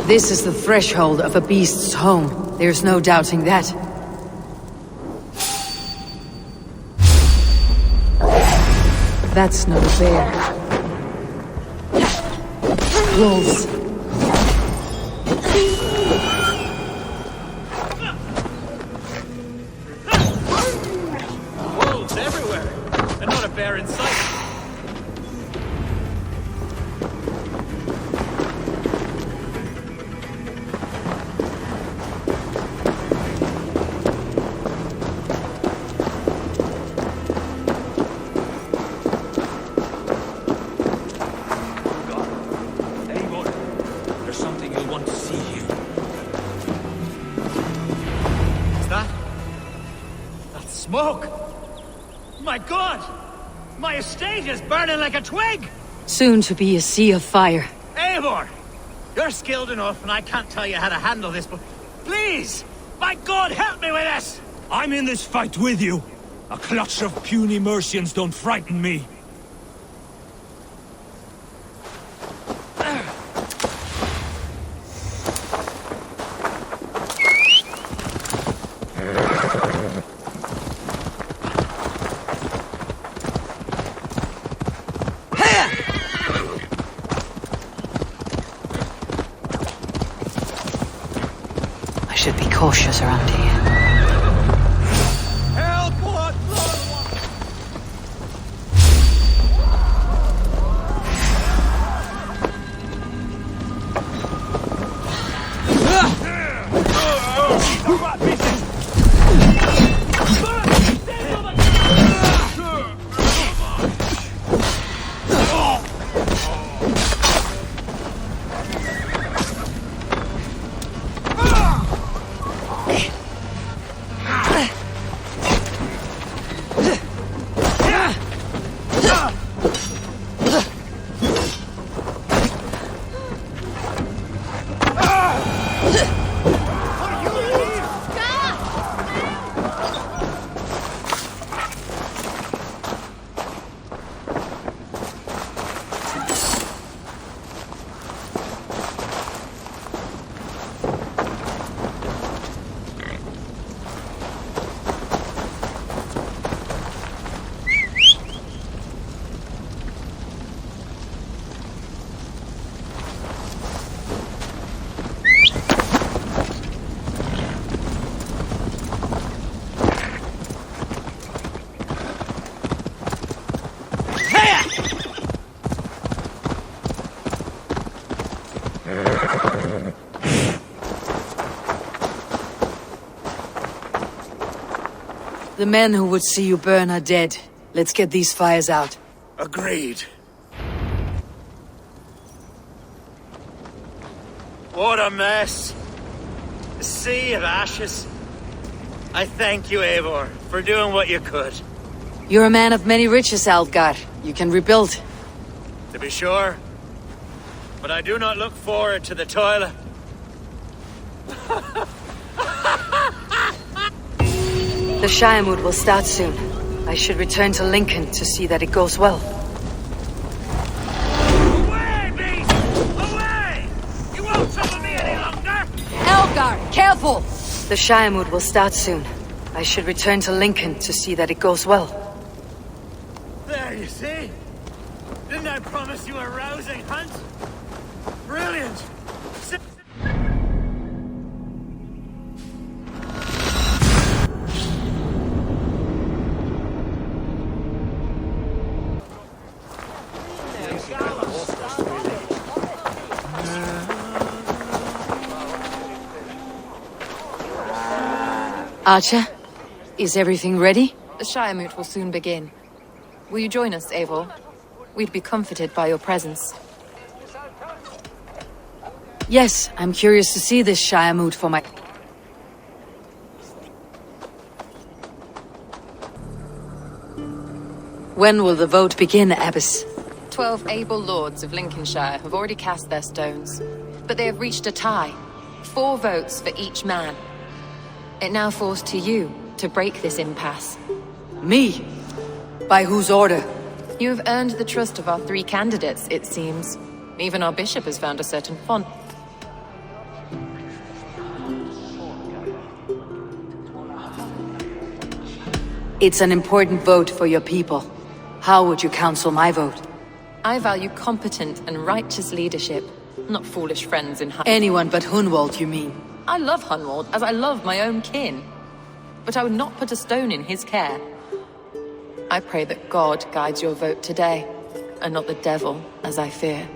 This is the threshold of a beast's home. There's no doubting that. That's not a bear. Wolves. Wolves everywhere, and not a bear in sight. Smoke! My God! My estate is burning like a twig! Soon to be a sea of fire. Eivor! You're skilled enough and I can't tell you how to handle this, but please! My God, help me with this! I'm in this fight with you. A clutch of puny Mercians don't frighten me. Should be cautious around here. Help! What? The men who would see you burn are dead. Let's get these fires out. Agreed. What a mess. A sea of ashes. I thank you, Eivor, for doing what you could. You're a man of many riches, Aldgar. You can rebuild. To be sure. But I do not look forward to the toilet. The Shiremood will start soon. I should return to Lincoln to see that it goes well. Away, beast! Away! You won't trouble me any longer! Aldgar, careful! The Shiremood will start soon. I should return to Lincoln to see that it goes well. There, you see? Didn't I promise you a rousing hunt? Brilliant! Archer, is everything ready? The Shiremoot will soon begin. Will you join us, Eivor? We'd be comforted by your presence. Yes, I'm curious to see this Shiremoot for my... When will the vote begin, Abbess? 12 able lords of Lincolnshire have already cast their stones, but they have reached a tie. 4 votes for each man. It now falls to you to break this impasse. Me? By whose order? You have earned the trust of our 3 candidates, it seems. Even our bishop has found a certain font. It's an important vote for your people. How would you counsel my vote? I value competent and righteous leadership, not foolish friends in Anyone but Hunwald, you mean? I love Hunwald as I love my own kin. But I would not put a stone in his care. I pray that God guides your vote today, and not the devil, as I fear.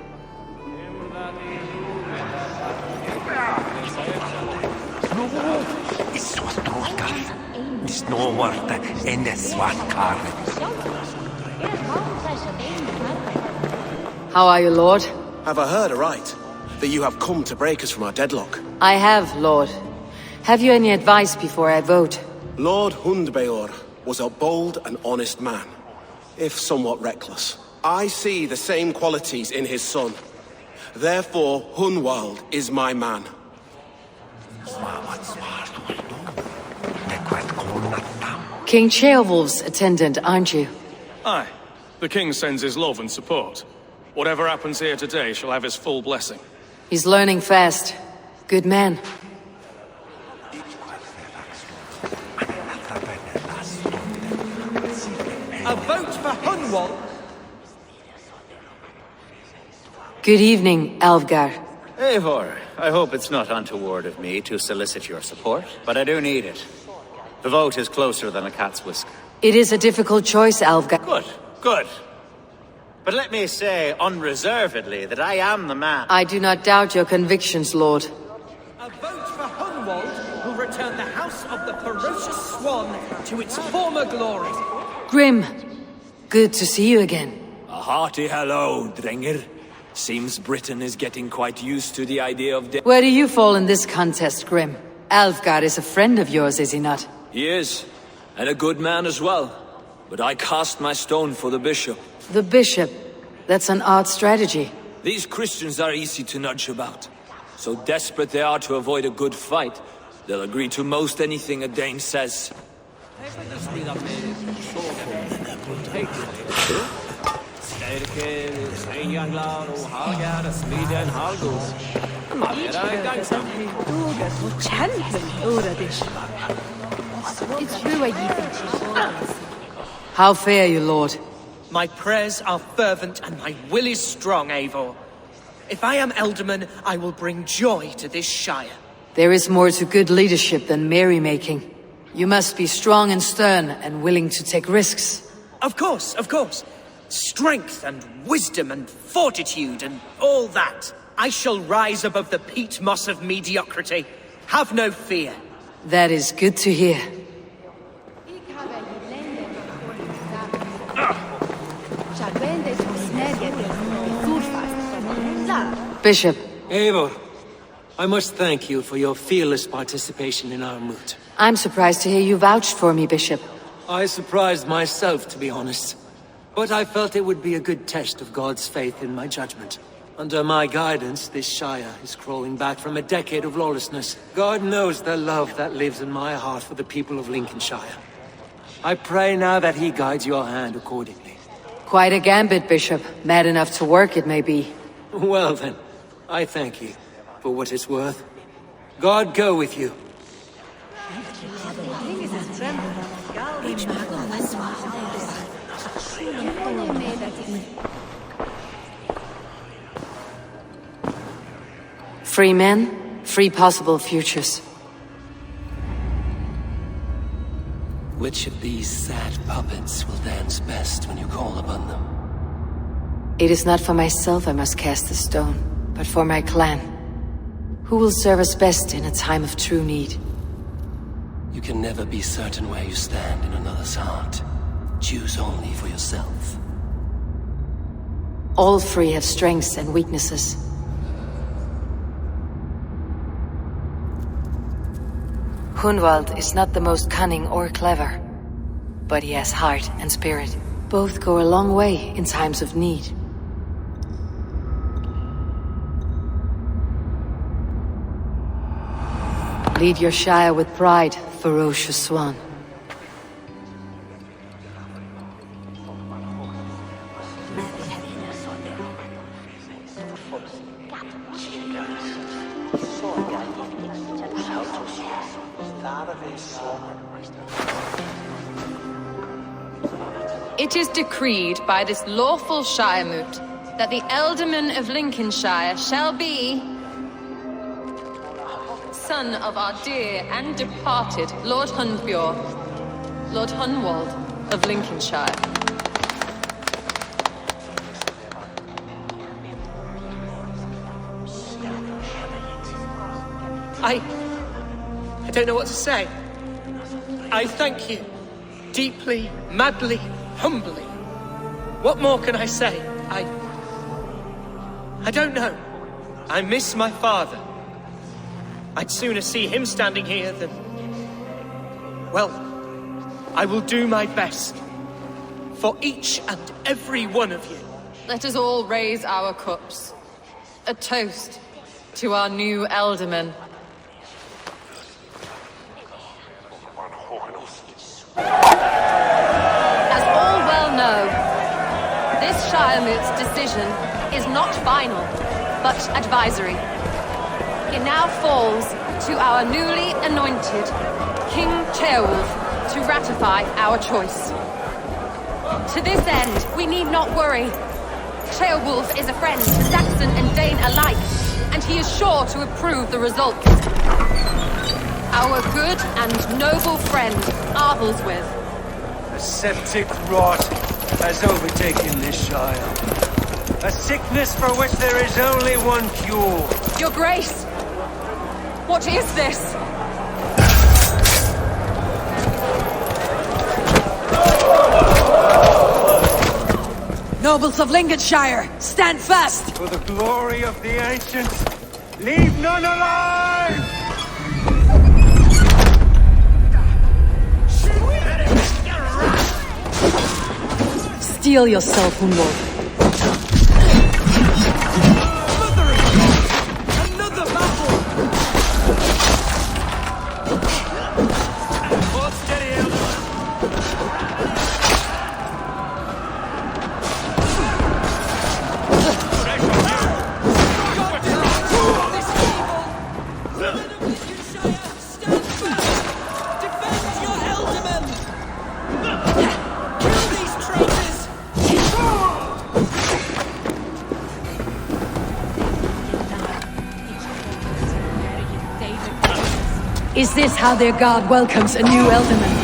How are you, Lord? Have I heard aright? That you have come to break us from our deadlock? I have, Lord. Have you any advice before I vote? Lord Hundbeor was a bold and honest man, if somewhat reckless. I see the same qualities in his son. Therefore, Hunwald is my man. King Ceolwulf's attendant, aren't you? Aye. The king sends his love and support. Whatever happens here today shall have his full blessing. He's learning fast. Good man. A vote for Hunwald? Good evening, Alvgar. Eivor, I hope it's not untoward of me to solicit your support, but I do need it. The vote is closer than a cat's whisker. It is a difficult choice, Alvgar. Good, good. But let me say unreservedly that I am the man. I do not doubt your convictions, Lord. A vote for Hunwald will return the House of the Ferocious Swan to its former glory. Grim, good to see you again. A hearty hello, Drenger. Seems Britain is getting quite used to the idea of death. Where do you fall in this contest, Grim? Alvgar is a friend of yours, is he not? He is, and a good man as well. But I cast my stone for the bishop. The bishop? That's an odd strategy. These Christians are easy to nudge about. So desperate they are to avoid a good fight, they'll agree to most anything a Dane says. How fare you, Lord? My prayers are fervent and my will is strong, Eivor. If I am Elderman, I will bring joy to this Shire. There is more to good leadership than merrymaking. You must be strong and stern and willing to take risks. Of course, of course. Strength and wisdom and fortitude and all that. I shall rise above the peat moss of mediocrity. Have no fear. That is good to hear. Bishop. Eivor, I must thank you for your fearless participation in our moot. I'm surprised to hear you vouched for me, Bishop. I surprised myself, to be honest. But I felt it would be a good test of God's faith in my judgment. Under my guidance, this Shire is crawling back from a decade of lawlessness. God knows the love that lives in my heart for the people of Lincolnshire. I pray now that he guides your hand accordingly. Quite a gambit, Bishop. Mad enough to work, it may be. Well then, I thank you for what it's worth. God go with you. Free men, free possible futures. Which of these sad puppets will dance best when you call upon them? It is not for myself I must cast the stone, but for my clan. Who will serve us best in a time of true need? You can never be certain where you stand in another's heart. Choose only for yourself. All three have strengths and weaknesses. Hunwald is not the most cunning or clever, but he has heart and spirit. Both go a long way in times of need. Lead your Shire with pride, ferocious swan. It is decreed by this lawful Shiremoot that the Ealdorman of Lincolnshire shall be son of our dear and departed Lord Hunwald, Lord Hunwald of Lincolnshire. I don't know what to say. I thank you. Deeply, madly, humbly. What more can I say? I don't know. I miss my father. I'd sooner see him standing here than... Well, I will do my best. For each and every one of you. Let us all raise our cups. A toast to our new Ealdorman. As all well know, this Shiremoot's decision is not final, but advisory. It now falls to our newly anointed King Ceolwulf to ratify our choice. To this end, we need not worry. Ceolwulf is a friend to Saxon and Dane alike, and he is sure to approve the result. Our good and noble friend, Arthelswith. A septic rot has overtaken this Shire. A sickness for which there is only one cure. Your Grace! What is this? Nobles of Lincolnshire, stand fast! For the glory of the ancients, leave none alive! Steel yourself, Hunwald. Another battle! Hold steady, Is this how their god welcomes a new Ealdorman?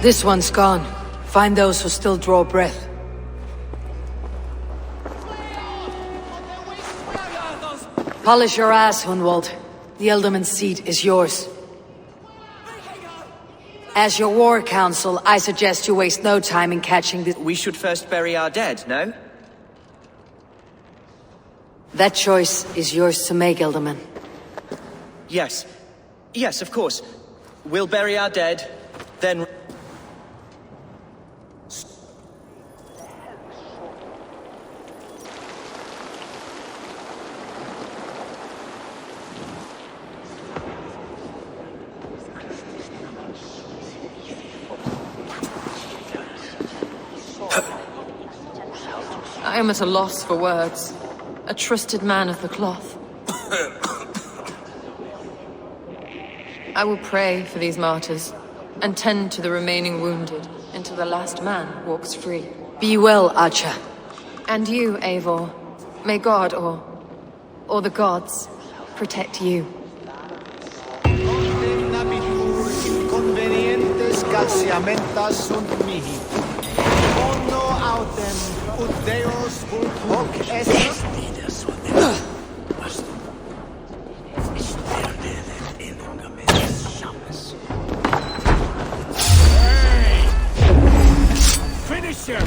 This one's gone. Find those who still draw breath. Polish your ass, Hunwald. The Ealdorman's seat is yours. As your war council, I suggest you waste no time in catching the... We should first bury our dead, no? That choice is yours to make, Ealdorman. Yes. Yes, of course. We'll bury our dead, then... I am at a loss for words. A trusted man of the cloth. I will pray for these martyrs, and tend to the remaining wounded, until the last man walks free. Be well, Archer. And you, Eivor. May God, or the gods, protect you. Inconvenientes calciamentas sunt mihi. Omno autem ut Deus vult hoc est. Finish him!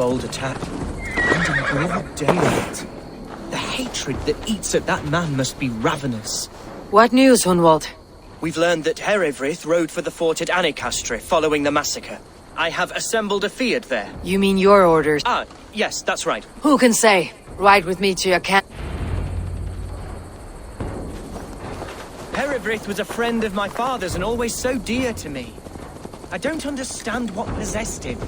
bold attack. And in broad daylight. The hatred that eats at that man must be ravenous. What news, Hunwald? We've learned that Herewrith rode for the fort at Anecaster following the massacre. I have assembled a field there. You mean your orders? Ah, yes, that's right. Who can say? Ride with me to your camp. Herewrith was a friend of my father's and always so dear to me. I don't understand what possessed him.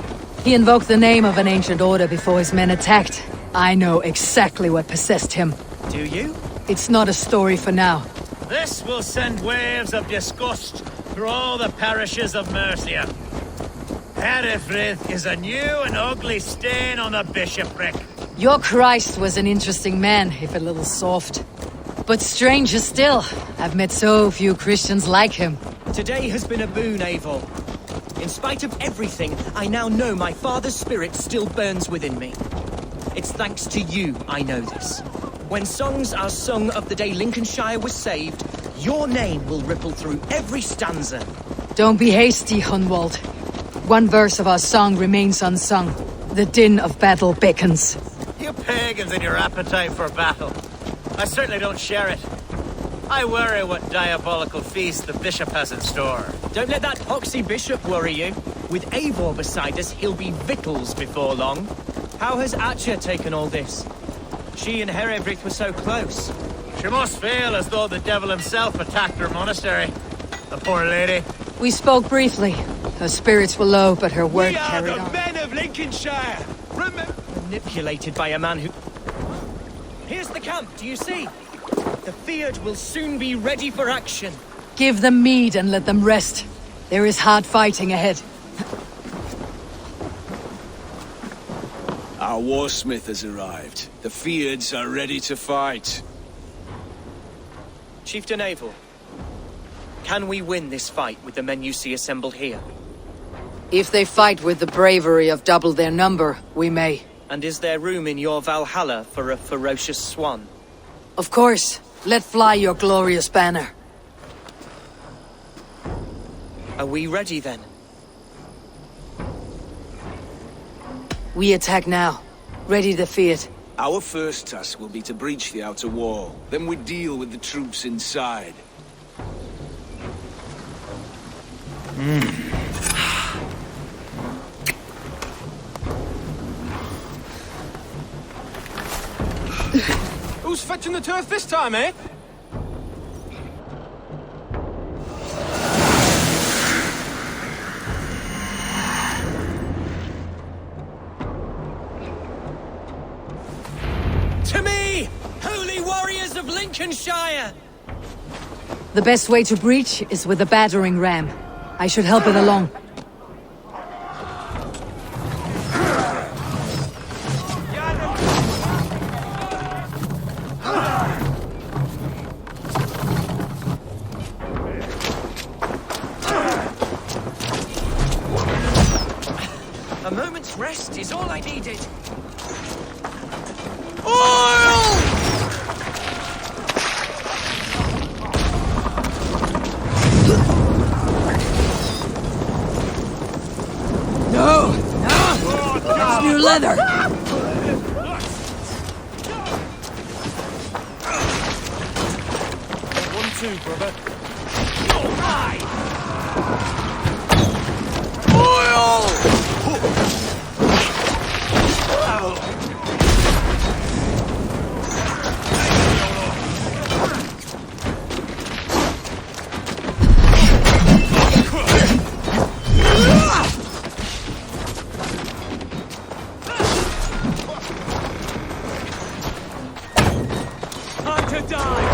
He invoked the name of an ancient order before his men attacked. I know exactly what possessed him. Do you? It's not a story for now. This will send waves of disgust through all the parishes of Mercia. Herewrith is a new and ugly stain on the bishopric. Your Christ was an interesting man, if a little soft. But stranger still, I've met so few Christians like him. Today has been a boon, Eivor. In spite of everything, I now know my father's spirit still burns within me. It's thanks to you I know this. When songs are sung of the day Lincolnshire was saved, your name will ripple through every stanza. Don't be hasty, Hunwald. One verse of our song remains unsung. The din of battle beckons. You pagans and your appetite for battle. I certainly don't share it. I worry what diabolical feast the bishop has in store. Don't let that poxy bishop worry you. With Eivor beside us, he'll be victuals before long. How has Atcha taken all this? She and Herewrith were so close. She must feel as though the devil himself attacked her monastery. The poor lady. We spoke briefly. Her spirits were low, but her word carried on. We are the men of Lincolnshire! Manipulated by a man who... Here's the camp, do you see? The Fiat will soon be ready for action. Give them mead and let them rest. There is hard fighting ahead. Our warsmith has arrived. The Fiads are ready to fight. Chieftain Eivor, can we win this fight with the men you see assembled here? If they fight with the bravery of double their number, we may. And is there room in your Valhalla for a ferocious swan? Of course. Let fly your glorious banner. Are we ready then? We attack now. Ready to fight. Our first task will be to breach the outer wall. Then we deal with the troops inside. Who's fetching the turf this time, eh? To me, holy warriors of Lincolnshire! The best way to breach is with a battering ram. I should help it along. A moment's rest is all I needed. It's new leather! One, two, brother. Time to die!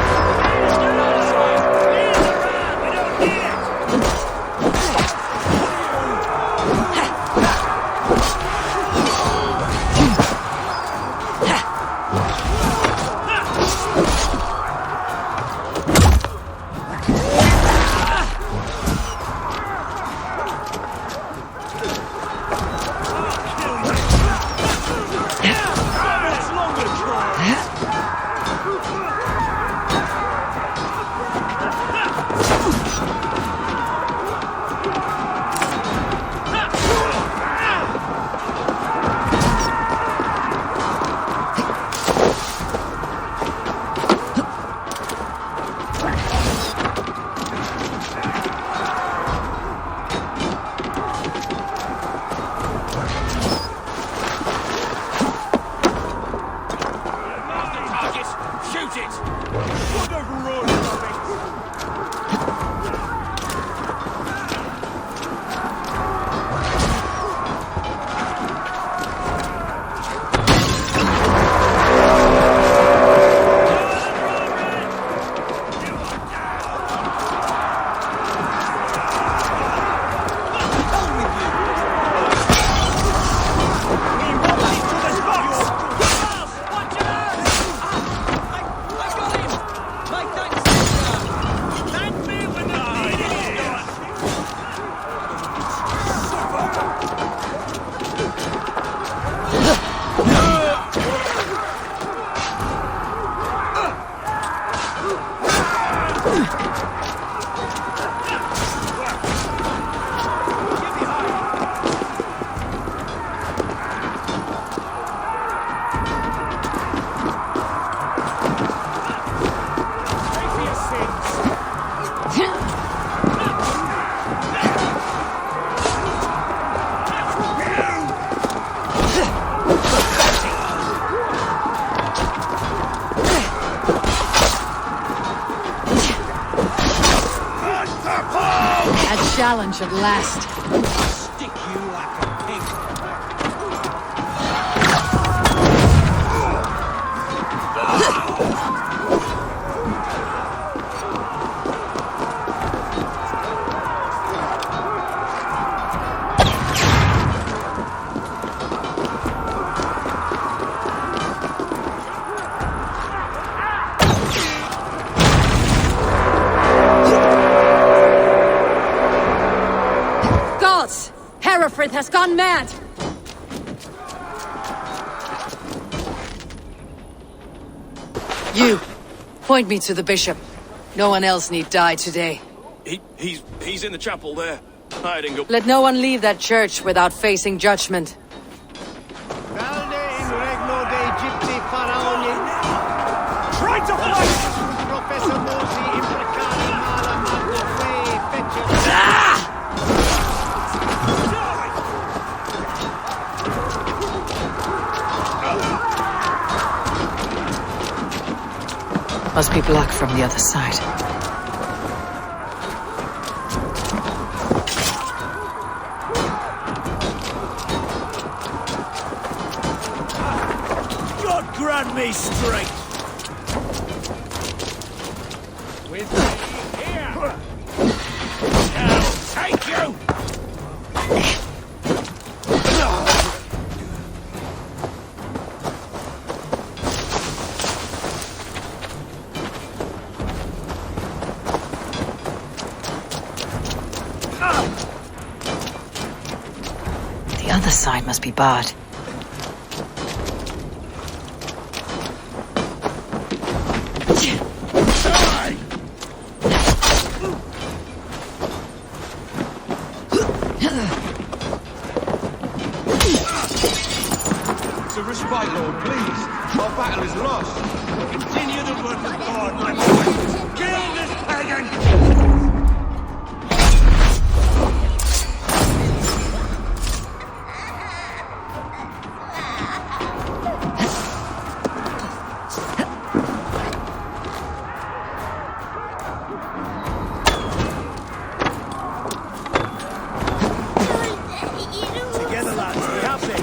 A challenge at last. Stick you like a pig. Gods! Herefrith has gone mad! You, point me to the bishop. No one else need die today. He's in the chapel there, hiding up. Let no one leave that church without facing judgment. Valde in regno de Egypti faraoni. Try to fight! Professor Mosi imprecari mala mando fe fece. Must be blocked from the other side. God grant me strength! With me here. I'll take you! The other side must be barred. To respite, Lord, please. Our battle is lost. Continue the work of God, my boy. Kill this pagan! Together, lads, we have this!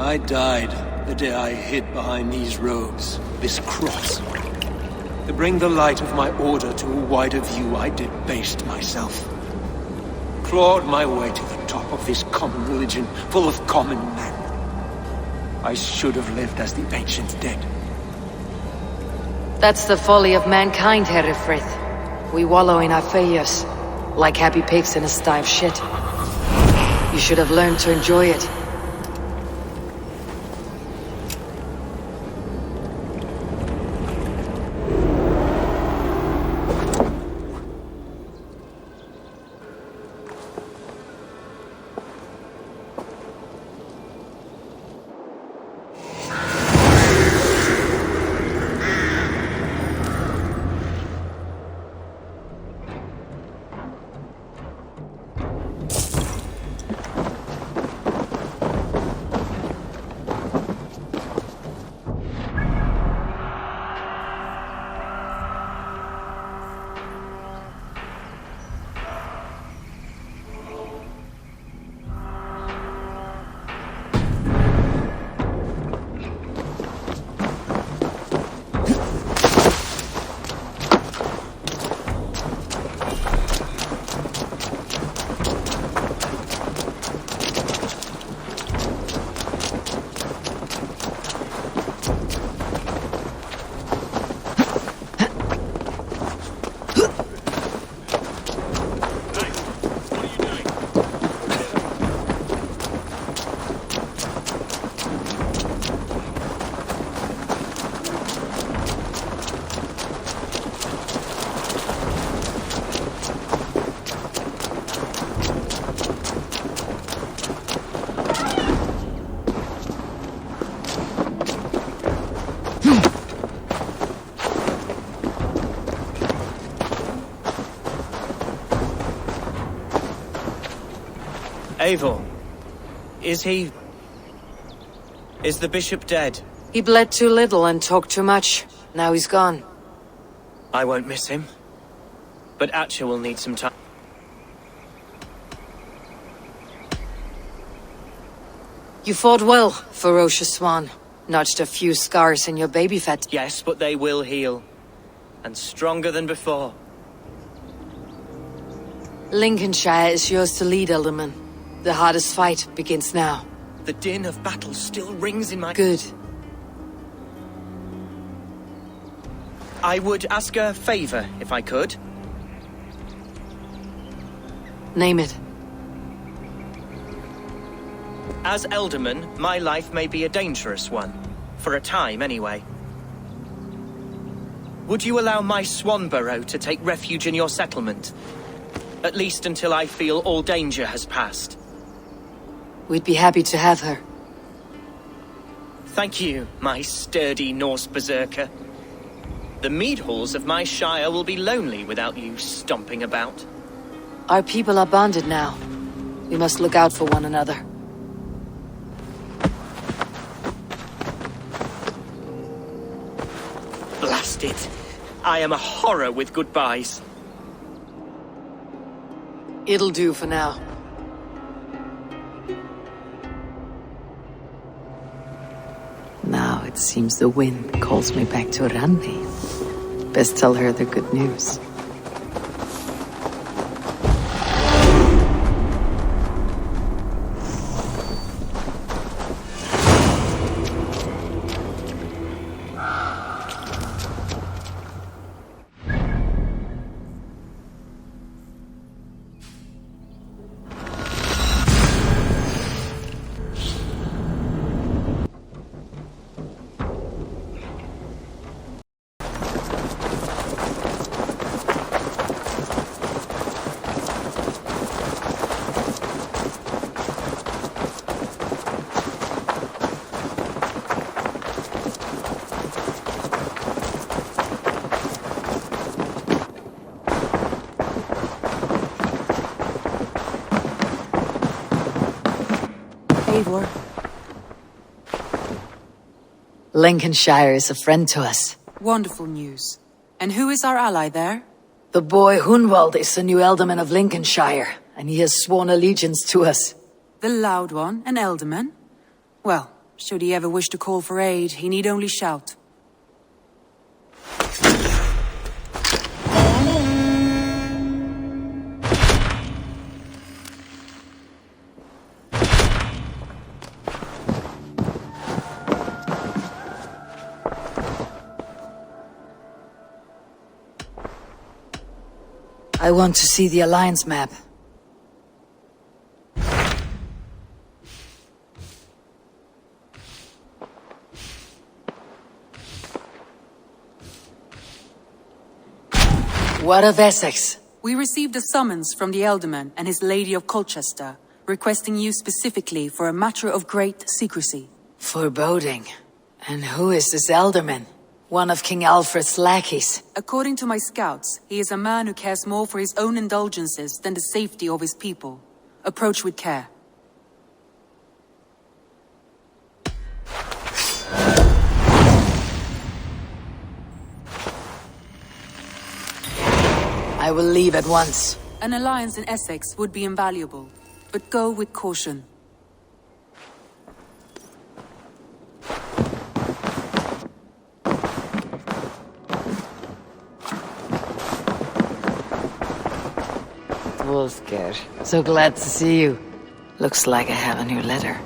I died the day I hid behind these robes, this cross. To bring the light of my order to a wider view, I debased myself. Clawed my way to the top of this common religion, full of common men. I should have lived as the ancient did. That's the folly of mankind, Herefrith. We wallow in our failures, like happy pigs in a sty of shit. You should have learned to enjoy it. Eivor, is he... Is the bishop dead? He bled too little and talked too much. Now he's gone. I won't miss him. But Atcha will need some time. You fought well, ferocious swan. Notched a few scars in your baby fat. Yes, but they will heal. And stronger than before. Lincolnshire is yours to lead, Alderman. The hardest fight begins now. The din of battle still rings in my... Good. I would ask a favor, if I could. Name it. As Elderman, my life may be a dangerous one. For a time, anyway. Would you allow my Swanborough to take refuge in your settlement? At least until I feel all danger has passed. We'd be happy to have her. Thank you, my sturdy Norse berserker. The mead halls of my shire will be lonely without you stomping about. Our people are bonded now. We must look out for one another. Blast it! I am a horror with goodbyes. It'll do for now. Now it seems the wind calls me back to Randi. Best tell her the good news. Lincolnshire is a friend to us. Wonderful news. And who is our ally there? The boy Hunwald is the new Alderman of Lincolnshire, and he has sworn allegiance to us. The loud one, an Alderman? Well, should he ever wish to call for aid, he need only shout. I want to see the Alliance map. What of Essex? We received a summons from the Alderman and his Lady of Colchester, requesting you specifically for a matter of great secrecy. Foreboding. And who is this Alderman? One of King Alfred's lackeys. According to my scouts, he is a man who cares more for his own indulgences than the safety of his people. Approach with care. I will leave at once. An alliance in Essex would be invaluable, but go with caution. Wolfger, so glad to see you. Looks like I have a new letter.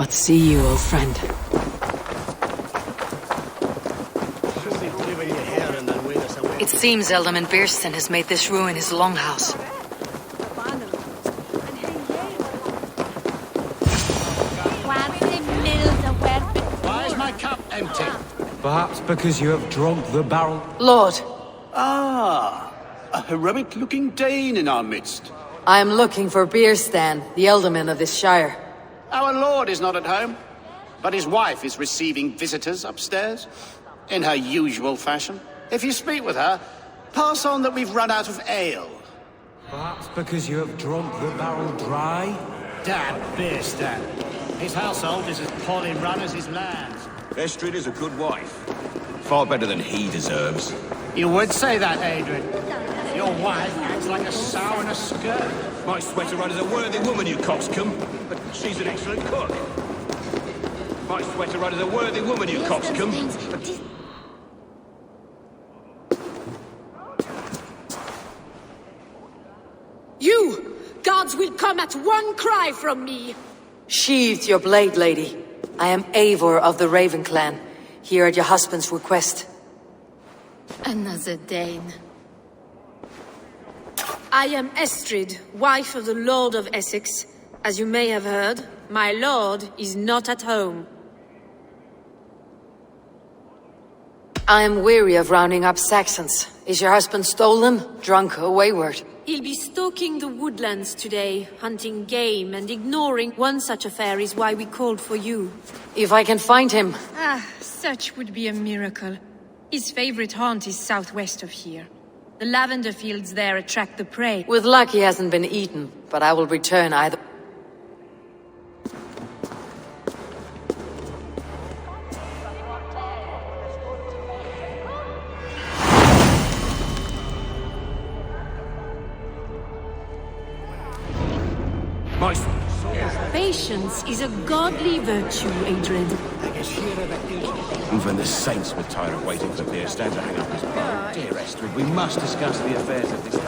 What see you, old friend? It seems Alderman Beerston has made this ruin his longhouse. Why is my cup empty? Perhaps because you have drunk the barrel. Lord, Ah, a heroic-looking Dane in our midst. I am looking for Beerstan, the alderman of this shire. Our lord is not at home, but his wife is receiving visitors upstairs, in her usual fashion. If you speak with her, pass on that we've run out of ale. Perhaps because you have drunk the barrel dry? Damn Beerstan. His household is as poorly run as his lands. Estrid is a good wife. Far better than he deserves. You would say that, Adrian. Your wife acts like a sow in a skirt. My sweater run is a worthy woman, you coxcomb. But she's an excellent cook. My sweater run is a worthy woman, you coxcomb. You! Gods will come at one cry from me! Sheathe your blade, lady. I am Eivor of the Raven clan, here at your husband's request. Another Dane. I am Estrid, wife of the Lord of Essex. As you may have heard, my lord is not at home. I am weary of rounding up Saxons. Is your husband stolen, drunk, or wayward? He'll be stalking the woodlands today, hunting game, and ignoring one such affair is why we called for you. If I can find him... Such would be a miracle. His favorite haunt is southwest of here. The lavender fields there attract the prey. With luck he hasn't been eaten, but I will return either... Patience is a godly virtue, Adrian. Even the saints would tire of waiting for Beerstan to hang up his bow. Dear Estrid, we must discuss the affairs of this...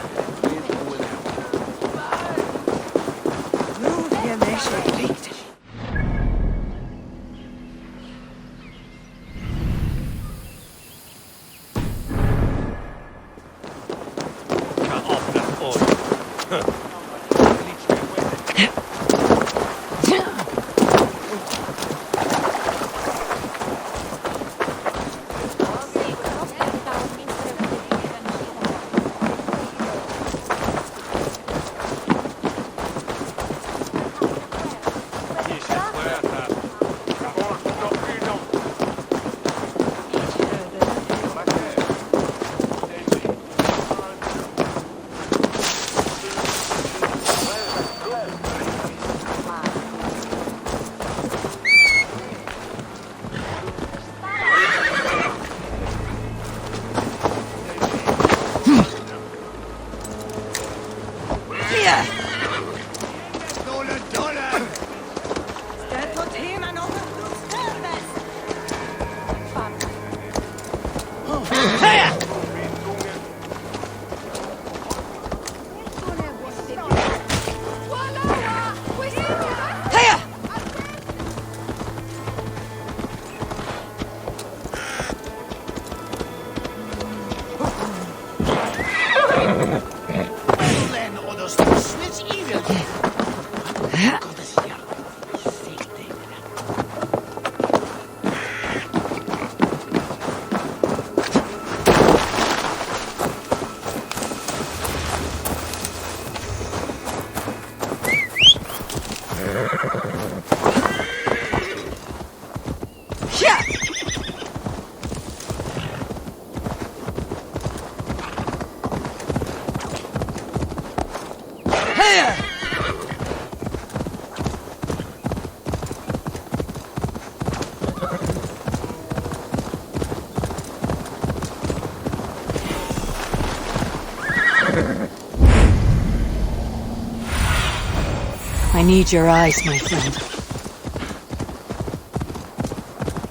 I need your eyes, my friend.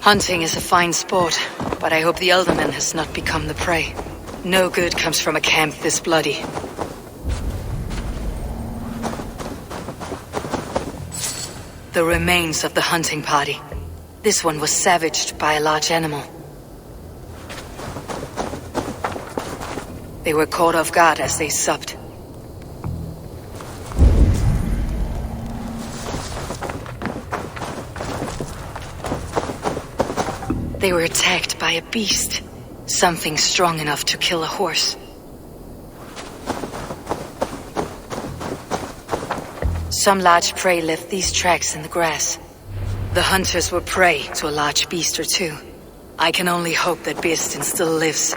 Hunting is a fine sport, but I hope the Alderman has not become the prey. No good comes from a camp this bloody. The remains of the hunting party. This one was savaged by a large animal. They were caught off guard as they supped. They were attacked by a beast. Something strong enough to kill a horse. Some large prey left these tracks in the grass. The hunters were prey to a large beast or two. I can only hope that Birsten still lives.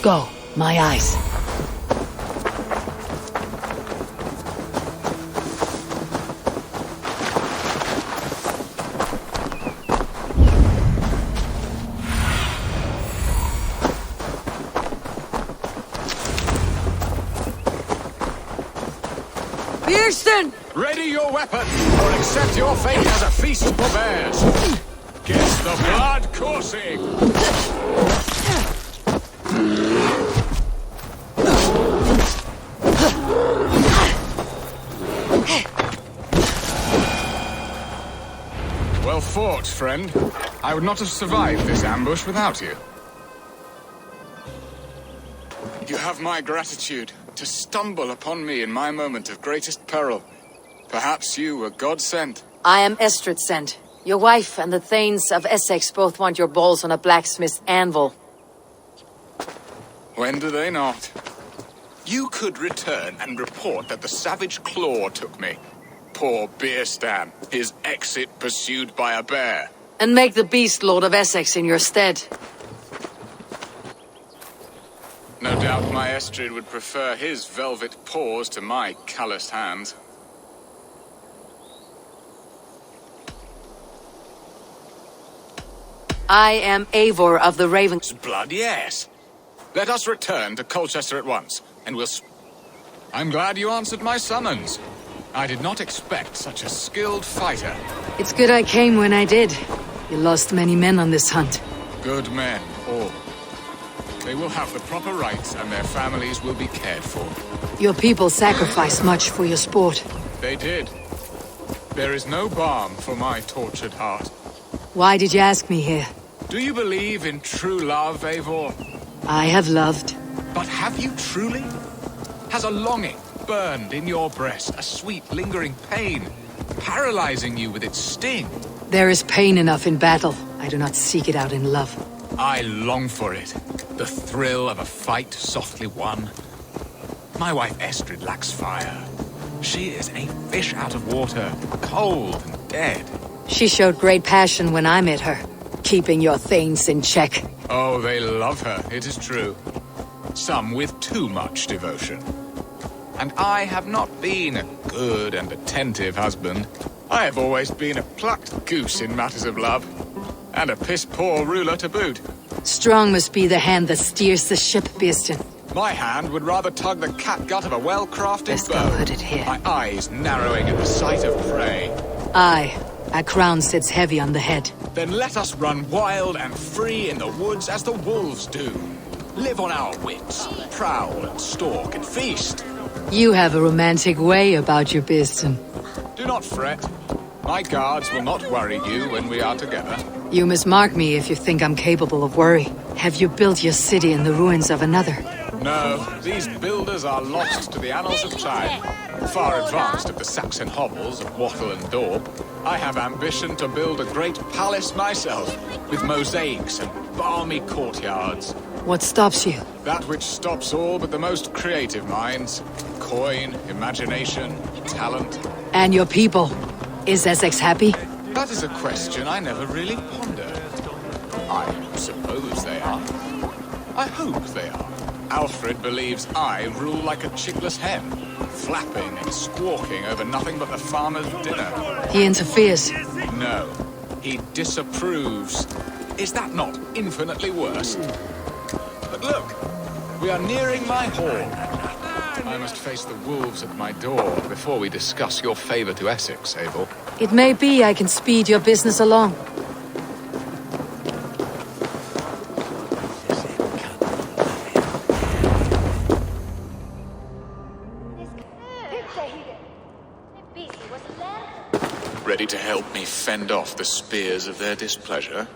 Go, my eyes. Birsten! Ready your weapon, or accept your fate as a feast for bears. Get the blood coursing! Well fought, friend. I would not have survived this ambush without you. You have my gratitude. To stumble upon me in my moment of greatest peril. Perhaps you were God-sent. I am Estrid sent. Your wife and the Thanes of Essex both want your balls on a blacksmith's anvil. When do they not? You could return and report that the savage claw took me. Poor Birsten, his exit pursued by a bear. And make the beast Lord of Essex in your stead. No doubt my Estrid would prefer his velvet paws to my calloused hands. I am Eivor of the Ravens. Blood, yes. Let us return to Colchester at once, and we'll... I'm glad you answered my summons. I did not expect such a skilled fighter. It's good I came when I did. You lost many men on this hunt. Good men, all. They will have the proper rights, and their families will be cared for. Your people sacrificed much for your sport. They did. There is no balm for my tortured heart. Why did you ask me here? Do you believe in true love, Eivor? I have loved. But have you truly? Has a longing burned in your breast, a sweet, lingering pain, paralyzing you with its sting? There is pain enough in battle. I do not seek it out in love. I long for it. The thrill of a fight softly won. My wife Estrid lacks fire. She is a fish out of water, cold and dead. She showed great passion when I met her, keeping your Thanes in check. Oh, they love her, it is true. Some with too much devotion. And I have not been a good and attentive husband. I have always been a plucked goose in matters of love. And a piss-poor ruler to boot. Strong must be the hand that steers the ship, Birsten. My hand would rather tug the catgut of a well-crafted bow. Let's put it here. My eyes narrowing at the sight of prey. Aye, a crown sits heavy on the head. Then let us run wild and free in the woods as the wolves do. Live on our wits, prowl and stalk and feast. You have a romantic way about you, Birsten. Do not fret. My guards will not worry you when we are together. You must mark me if you think I'm capable of worry. Have you built your city in the ruins of another? No, these builders are lost to the annals of time. Far advanced of the Saxon hovels of Wattle and Daub. I have ambition to build a great palace myself, with mosaics and balmy courtyards. What stops you? That which stops all but the most creative minds. Coin, imagination, talent. And your people? Is Essex happy? That is a question I never really pondered. I suppose they are. I hope they are. Alfred believes I rule like a chickless hen, flapping and squawking over nothing but the farmer's dinner. He interferes. No, he disapproves. Is that not infinitely worse? But look, we are nearing my hall. I must face the wolves at my door before we discuss your favor to Essex, Abel. It may be I can speed your business along. Ready to help me fend off the spears of their displeasure?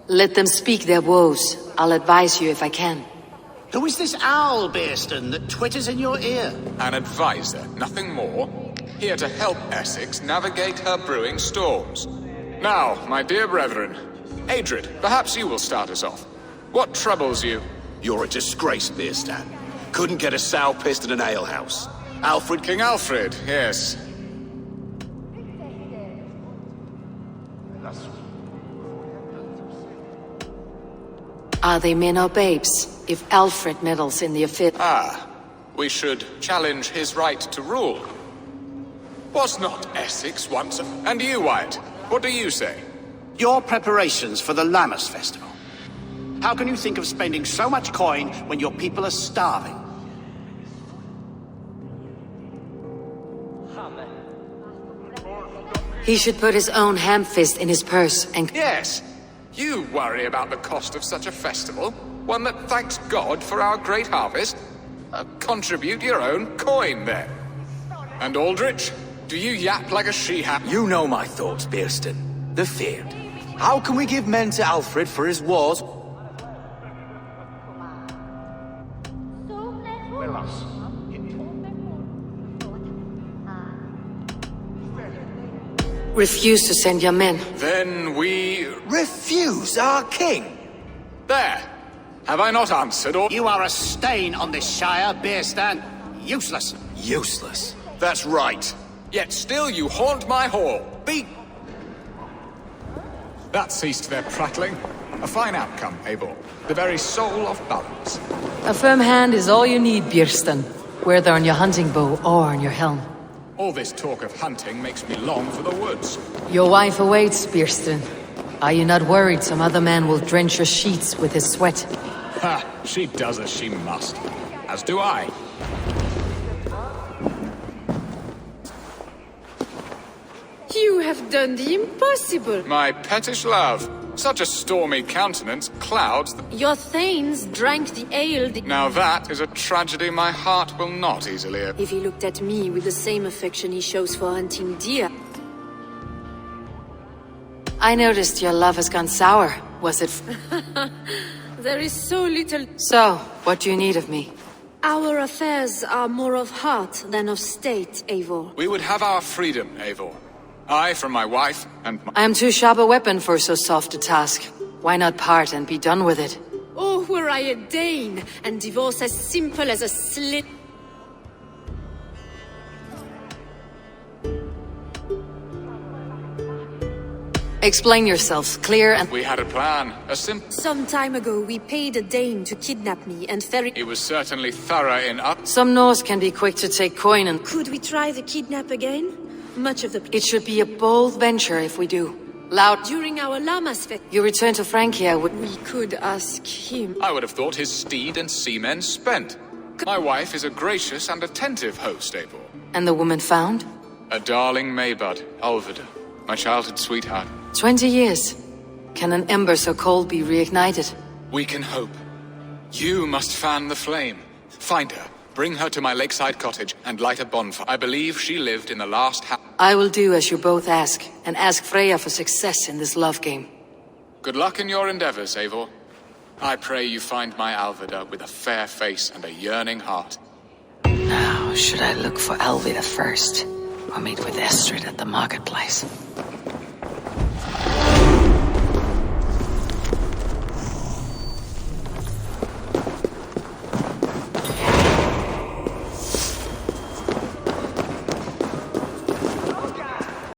Let them speak their woes. I'll advise you if I can. Who is this owl, Bearston, that twitters in your ear? An advisor, nothing more. Here to help Essex navigate her brewing storms. Now, my dear brethren, Adred, perhaps you will start us off. What troubles you? You're a disgrace, Bearstan. Couldn't get a sow pissed in an alehouse. Alfred... King Alfred, yes. Are they men or babes? If Alfred meddles in the affair... Ah, we should challenge his right to rule. Was not Essex once a... And you, Wyatt, what do you say? Your preparations for the Lammas festival. How can you think of spending so much coin when your people are starving? He should put his own ham-fist in his purse and... Yes, you worry about the cost of such a festival, one that thanks God for our great harvest. Contribute your own coin, then. And Aldrich, do you yap like a she-ham? You know my thoughts, Bearston. The feared. How can we give men to Alfred for his wars? Refuse to send your men. Then we... Refuse our king? There! Have I not answered, or... You are a stain on this Shire, Bearstan. Useless. Useless. That's right. Yet still you haunt my hall. Be... That ceased their prattling. A fine outcome, Eivor. The very soul of balance. A firm hand is all you need, Björsten. Whether on your hunting bow or on your helm. All this talk of hunting makes me long for the woods. Your wife awaits, Björsten. Are you not worried some other man will drench your sheets with his sweat? Ha! She does as she must. As do I. You have done the impossible. My pettish love. Such a stormy countenance clouds the... Your thanes drank the ale. Now that is a tragedy my heart will not easily... If he looked at me with the same affection he shows for hunting deer. I noticed your love has gone sour. Was it... There is so little... So, what do you need of me? Our affairs are more of heart than of state, Eivor. We would have our freedom, Eivor. I from my wife, and my... I am too sharp a weapon for so soft a task. Why not part and be done with it? Oh, were I a Dane, and divorce as simple as a slit... Explain yourselves, clear and... We had a plan, a simple... Some time ago, we paid a Dane to kidnap me and ferry... He was certainly thorough in up... Some Norse can be quick to take coin and... Could we try the kidnap again? Much of the... It should be a bold venture if we do. Loud... During our Lammas fest... You return to Francia would... We could ask him... I would have thought his steed and seamen spent. My wife is a gracious and attentive host, Eivor. And the woman found? A darling Maybud, Alvida, my childhood sweetheart. 20 years. Can an ember so cold be reignited? We can hope. You must fan the flame. Find her, bring her to my lakeside cottage, and light a bonfire. I believe she lived in the last I will do as you both ask, and ask Freya for success in this love game. Good luck in your endeavors, Eivor. I pray you find my Alvida with a fair face and a yearning heart. Now, should I look for Alvida first, or meet with Estrid at the marketplace?